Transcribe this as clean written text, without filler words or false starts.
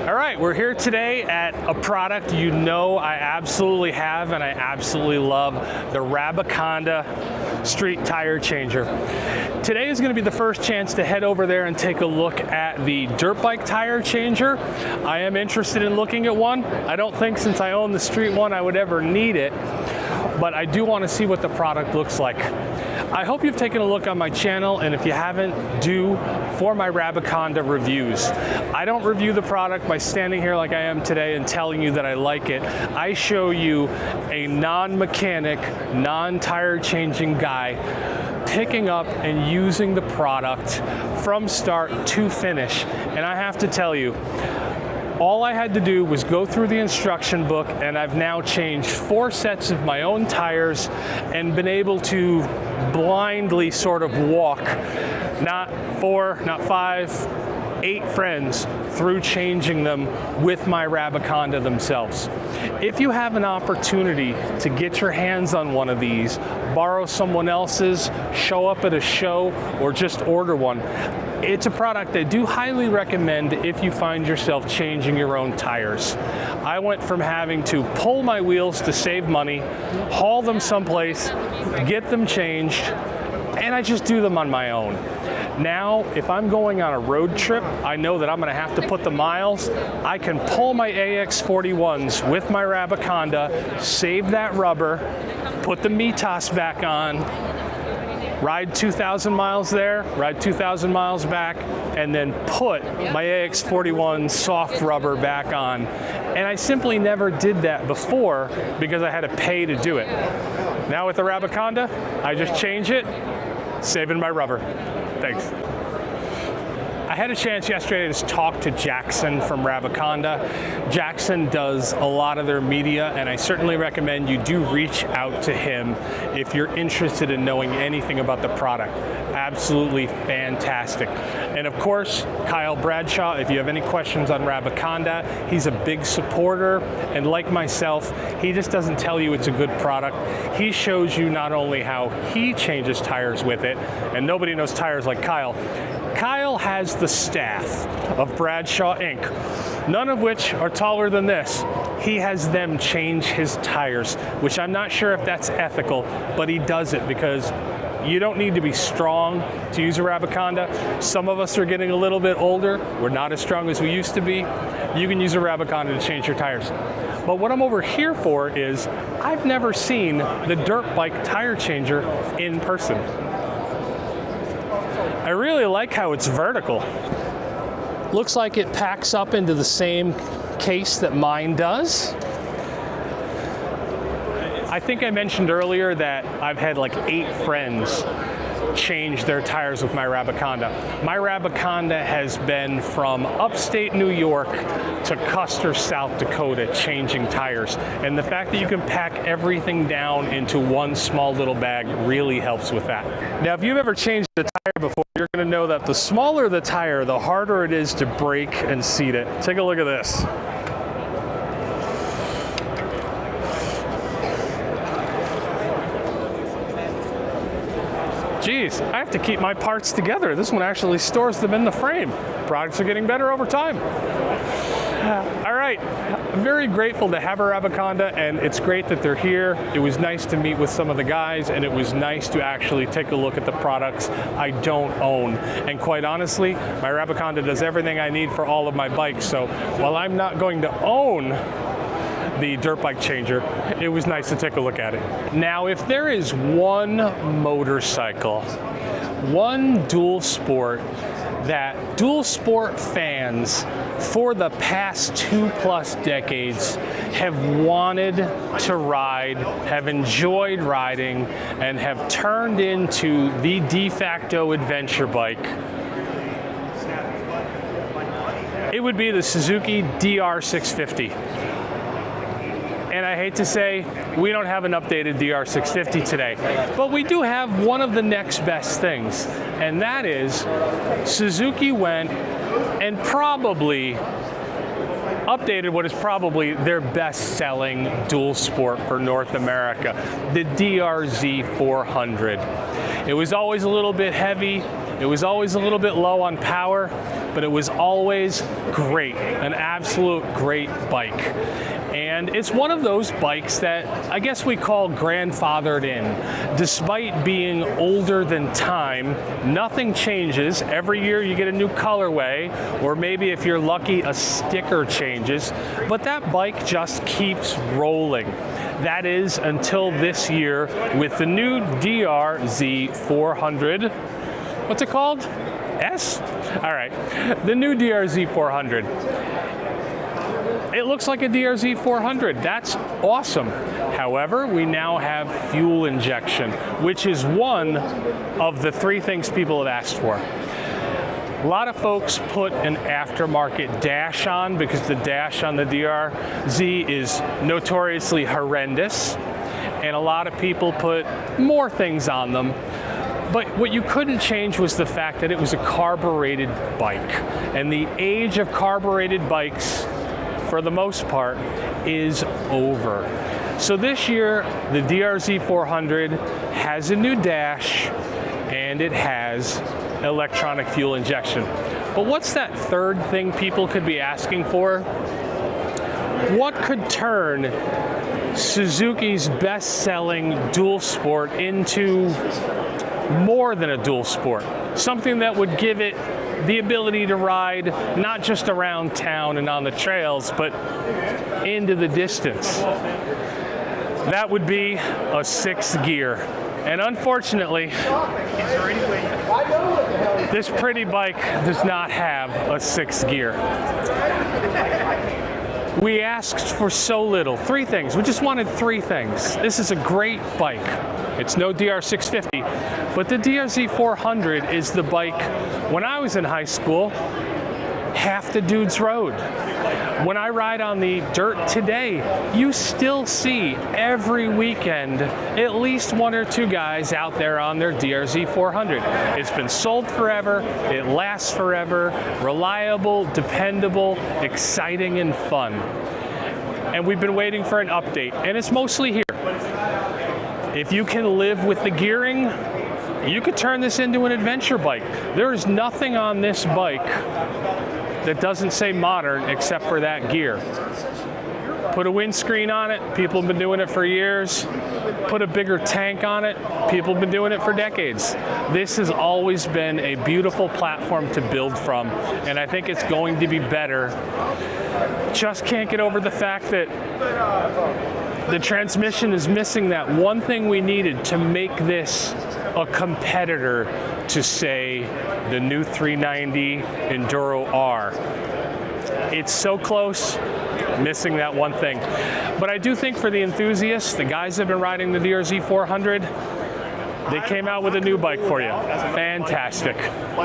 All right, we're here today at a product you know I absolutely have and I absolutely love, the RABACONDA street tire changer. Today is going to be the first chance to head over there and take a look at the dirt bike tire changer. I am interested in looking at one. I don't think since I own the street one I would ever need it, but I do want to see what the product looks like. I hope you've taken a look on my channel, and if you haven't, do for my RABACONDA reviews. I don't review the product by standing here like I am today and telling you that I like it. I show you a non-mechanic, non-tire changing guy picking up and using the product from start to finish. And I have to tell you, all I had to do was go through the instruction book, and I've now changed 4 sets of my own tires and been able to blindly sort of walk, not 4, not 5, 8 friends through changing them with my RABACONDA themselves. If you have an opportunity to get your hands on one of these, borrow someone else's, show up at a show, or just order one, it's a product I do highly recommend if you find yourself changing your own tires. I went from having to pull my wheels to save money, haul them someplace, get them changed, and I just do them on my own. Now, if I'm going on a road trip, I know that I'm going to have to put the miles. I can pull my AX41s with my RABACONDA, save that rubber, put the METOS back on, ride 2,000 miles there, ride 2,000 miles back, and then put my AX41 soft rubber back on. And I simply never did that before because I had to pay to do it. Now with the RABACONDA, I just change it, saving my rubber. Thanks. I had a chance yesterday to talk to Jackson from RABACONDA. Jackson does a lot of their media, and I certainly recommend you do reach out to him if you're interested in knowing anything about the product. Absolutely fantastic. And of course, Kyle Bradshaw, if you have any questions on RABACONDA, he's a big supporter, and like myself, he just doesn't tell you it's a good product. He shows you not only how he changes tires with it, and nobody knows tires like Kyle. Kyle has the staff of Bradshaw Inc., none of which are taller than this. He has them change his tires, which I'm not sure if that's ethical, but he does it because you don't need to be strong to use a RABACONDA. Some of us are getting a little bit older. We're not as strong as we used to be. You can use a RABACONDA to change your tires. But what I'm over here for is I've never seen the dirt bike tire changer in person. I really like how it's vertical. Looks like it packs up into the same case that mine does. I think I mentioned earlier that I've had like 8 friends change their tires with my RABACONDA. My RABACONDA has been from upstate New York to Custer, South Dakota, changing tires. And the fact that you can pack everything down into one small little bag really helps with that. Now, if you've ever changed a tire before, you're going to know that the smaller the tire, the harder it is to brake and seat it. Take a look at this. Geez, I have to keep my parts together. This one actually stores them in the frame. Products are getting better over time. All right, I'm very grateful to have a RABACONDA, and it's great that they're here. It was nice to meet with some of the guys, and it was nice to actually take a look at the products I don't own. And quite honestly, my RABACONDA does everything I need for all of my bikes. So while I'm not going to own the dirt bike changer, it was nice to take a look at it. Now, if there is one motorcycle, one dual sport that dual sport fans for the past 2+ decades have wanted to ride, have enjoyed riding, and have turned into the de facto adventure bike, it would be the Suzuki DR650. And I hate to say, we don't have an updated DR650 today, but we do have one of the next best things, and that is Suzuki went and probably updated what is probably their best-selling dual sport for North America, the DRZ 400. It was always a little bit heavy, it was always a little bit low on power, but it was always great, an absolute great bike. And it's one of those bikes that I guess we call grandfathered in. Despite being older than time, nothing changes. Every year you get a new colorway, or maybe if you're lucky, a sticker changes, but that bike just keeps rolling. That is until this year with the new DRZ 400. What's it called? S? All right, the new DRZ 400. It looks like a DRZ 400. That's awesome. However, we now have fuel injection, which is one of the 3 things people have asked for. A lot of folks put an aftermarket dash on because the dash on the DRZ is notoriously horrendous, and a lot of people put more things on them. But what you couldn't change was the fact that it was a carbureted bike, and the age of carbureted bikes, for the most part, is over. So this year, the DRZ 400 has a new dash, and it has electronic fuel injection. But what's that third thing people could be asking for? What could turn Suzuki's best-selling dual sport into more than a dual sport? Something that would give it the ability to ride not just around town and on the trails, but into the distance. That would be a 6th gear. And unfortunately, this pretty bike does not have a 6th gear. We asked for so little. 3 things. We just wanted 3 things. This is a great bike. It's no DR650, but the DRZ 400 is the bike, when I was in high school, half the dudes rode. When I ride on the dirt today, you still see every weekend at least 1 or 2 guys out there on their DRZ 400. It's been sold forever, it lasts forever, reliable, dependable, exciting, and fun. And we've been waiting for an update, and it's mostly here. If you can live with the gearing, you could turn this into an adventure bike. There is nothing on this bike that doesn't say modern except for that gear. Put a windscreen on it, people have been doing it for years. Put a bigger tank on it, people have been doing it for decades. This has always been a beautiful platform to build from, and I think it's going to be better. Just can't get over the fact that the transmission is missing that one thing we needed to make this a competitor to, say, the new 390 Enduro R. It's so close, missing that one thing. But I do think for the enthusiasts, the guys that have been riding the DRZ 400, they came out with a new bike for you. Fantastic.